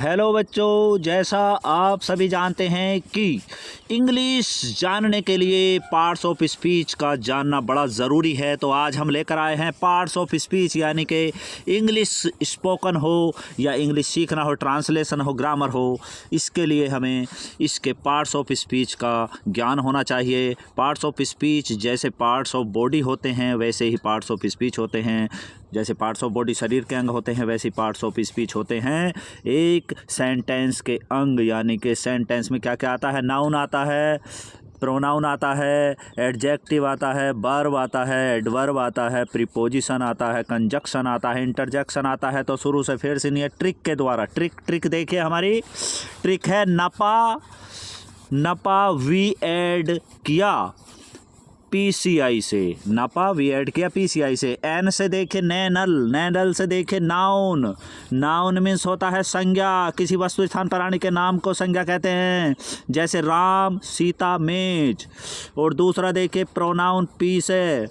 Hello बच्चों, जैसा आप सभी जानते हैं कि इंग्लिश जानने के लिए पार्ट्स ऑफ स्पीच का जानना बड़ा ज़रूरी है। तो आज हम लेकर आए हैं पार्ट्स ऑफ स्पीच, यानी कि इंग्लिश स्पोकन हो या इंग्लिश सीखना हो, ट्रांसलेशन हो, ग्रामर हो, इसके लिए हमें इसके पार्ट्स ऑफ स्पीच का ज्ञान होना चाहिए। पार्ट्स ऑफ स्पीच जैसे पार्ट्स ऑफ बॉडी होते हैं वैसे ही पार्ट्स ऑफ स्पीच होते हैं। जैसे पार्ट्स ऑफ बॉडी शरीर के अंग होते हैं वैसे पार्ट्स ऑफ स्पीच होते हैं एक सेंटेंस के अंग। यानी कि सेंटेंस में क्या क्या आता है? नाउन आता है, प्रोनाउन आता है, एडजेक्टिव आता है, वर्ब आता है, एडवर्ब आता है, प्रीपोजिशन आता है, कंजक्शन आता है, इंटरजेक्शन आता है। तो शुरू से फिर से नहीं है, ट्रिक के द्वारा। ट्रिक देखिए, हमारी ट्रिक है नपा वी ऐड किया PCI से, नपा वी ऐड किया PCI से। एन से देखे नैनल से देखे नाउन मीन्स होता है संज्ञा। किसी वस्तु स्थान प्राणी के नाम को संज्ञा कहते हैं, जैसे राम, सीता, मेज। और दूसरा देखे प्रोनाउन, पी से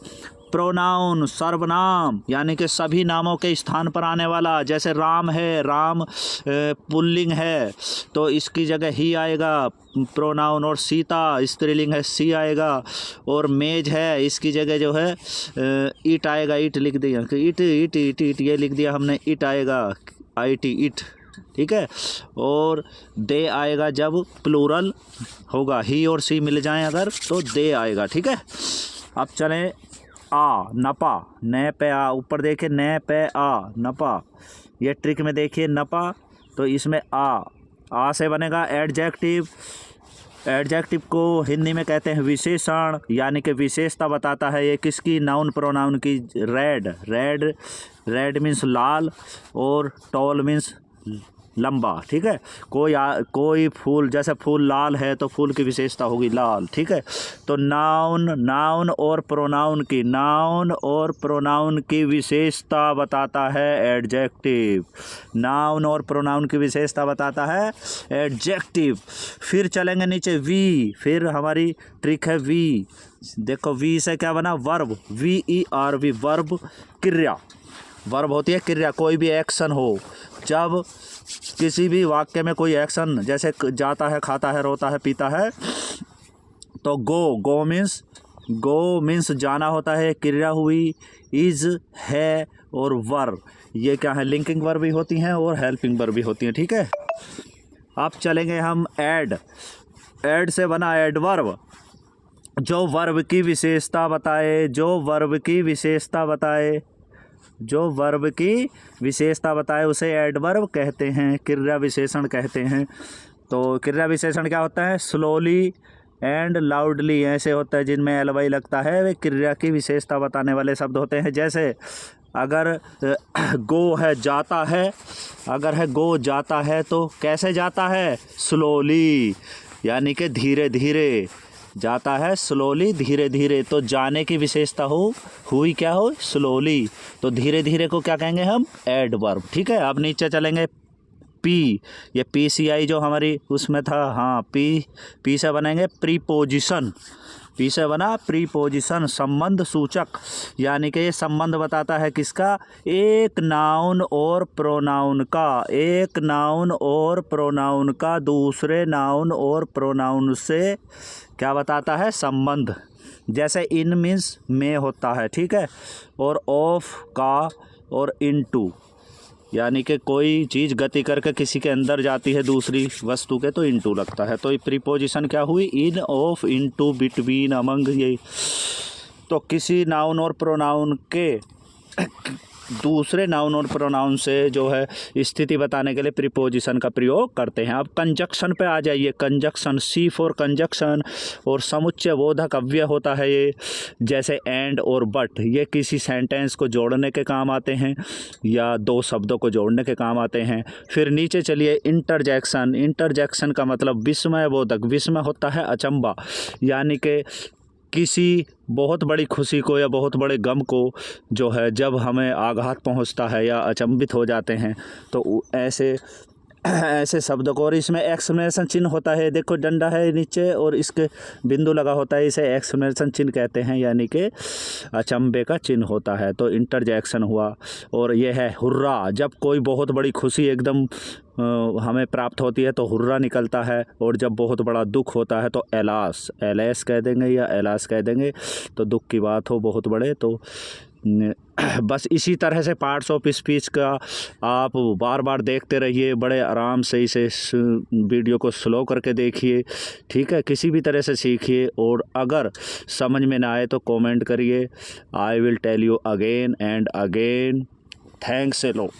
प्रोनाउन सर्वनाम, यानी कि सभी नामों के स्थान पर आने वाला। जैसे राम है, राम पुल्लिंग है तो इसकी जगह ही आएगा प्रोनाउन। और सीता स्त्रीलिंग है, सी आएगा। और मेज है, इसकी जगह जो है ईट आएगा, ईट लिख दिया, ईट ये लिख दिया हमने, ईट आएगा, IT ईट, ठीक है। और दे आएगा जब प्लूरल होगा, ही और सी मिल जाएं अगर तो दे आएगा, ठीक है। अब चलें नपा, न पे आ, ऊपर देखिए न पे आ, नपा। ये ट्रिक में देखिए नपा, तो इसमें आ से बनेगा एडजेक्टिव। एडजेक्टिव को हिंदी में कहते हैं विशेषण, यानी कि विशेषता बताता है ये किसकी? नाउन प्रोनाउन की। रेड मीन्स लाल, और टॉल मीन्स लंबा, ठीक है। कोई फूल, जैसे फूल लाल है तो फूल की विशेषता होगी लाल, ठीक है। तो नाउन और प्रोनाउन की विशेषता बताता है एडजेक्टिव। नाउन और प्रोनाउन की विशेषता बताता है एडजेक्टिव। फिर चलेंगे नीचे वी, फिर हमारी ट्रिक है वी। देखो वी से क्या बना? वर्ब, VERB, वर्ब क्रिया। वर्ब होती है क्रिया, कोई भी एक्शन हो। जब किसी भी वाक्य में कोई एक्शन, जैसे जाता है, खाता है, रोता है, पीता है, तो गो मीन्स जाना होता है, क्रिया हुई। इज है और वर, ये क्या है? लिंकिंग वर्ब भी होती हैं और हेल्पिंग वर्ब भी होती हैं, ठीक है। अब चलेंगे हम ऐड से बना एडवर्ब, जो वर्ब की विशेषता बताए उसे एडवर्ब कहते हैं, क्रिया विशेषण कहते हैं। तो क्रिया विशेषण क्या होता है? स्लोली एंड लाउडली ऐसे होता है, जिनमें LY लगता है, वे क्रिया की विशेषता बताने वाले शब्द होते हैं। जैसे अगर गो है, जाता है, अगर है गो जाता है तो कैसे जाता है? स्लोली, यानी कि धीरे धीरे जाता है, स्लोली, धीरे धीरे। तो जाने की विशेषता हुई क्या हो? स्लोली। तो धीरे धीरे को क्या कहेंगे हम? एडवर्ब, ठीक है। अब नीचे चलेंगे पी, ये PCI जो हमारी उसमें था, हाँ, पी से बनेंगे प्रीपोजिशन। पी से बना प्रीपोजिशन, संबंध सूचक, यानी कि ये संबंध बताता है किसका? एक नाउन और प्रोनाउन का दूसरे नाउन और प्रोनाउन से क्या बताता है? संबंध। जैसे इन मीन्स में होता है, ठीक है। और ऑफ का, और इनटू, यानी कि कोई चीज़ गति करके किसी के अंदर जाती है दूसरी वस्तु के, तो इनटू लगता है। तो प्रीपोजिशन क्या हुई? इन, ऑफ, इनटू, बिटवीन, अमंग, ये। तो किसी नाउन और प्रोनाउन के दूसरे नाउन और प्रोनाउन से जो है स्थिति बताने के लिए प्रीपोजिशन का प्रयोग करते हैं। अब कंजक्शन पे आ जाइए। कंजक्शन, C फॉर कंजक्शन, और समुच्चय बोधक अव्यय होता है ये, जैसे एंड और बट। ये किसी सेंटेंस को जोड़ने के काम आते हैं या दो शब्दों को जोड़ने के काम आते हैं। फिर नीचे चलिए इंटरजेक्शन का मतलब विस्मय बोधक। विस्मय होता है अचंबा, यानी कि किसी बहुत बड़ी खुशी को या बहुत बड़े गम को जो है जब हमें आघात पहुंचता है या अचंभित हो जाते हैं, तो ऐसे ऐसे शब्द को। और इसमें एक्सक्लेमेशन चिन्ह होता है, देखो डंडा है नीचे और इसके बिंदु लगा होता है, इसे एक्सक्लेमेशन चिन्ह कहते हैं, यानी कि अचंभे का चिन्ह होता है। तो इंटरजेक्शन हुआ। और ये है हुर्रा, जब कोई बहुत बड़ी खुशी एकदम हमें प्राप्त होती है तो हुर्रा निकलता है। और जब बहुत बड़ा दुख होता है तो एलास, एलएस कह देंगे या एलास कह देंगे, तो दुख की बात हो बहुत बड़े तो बस इसी तरह से पार्ट्स ऑफ स्पीच का आप बार बार देखते रहिए, बड़े आराम से इसे वीडियो को स्लो करके देखिए, ठीक है, किसी भी तरह से सीखिए। और अगर समझ में ना आए तो कमेंट करिए, I will tell you again and again. Thanks a lot.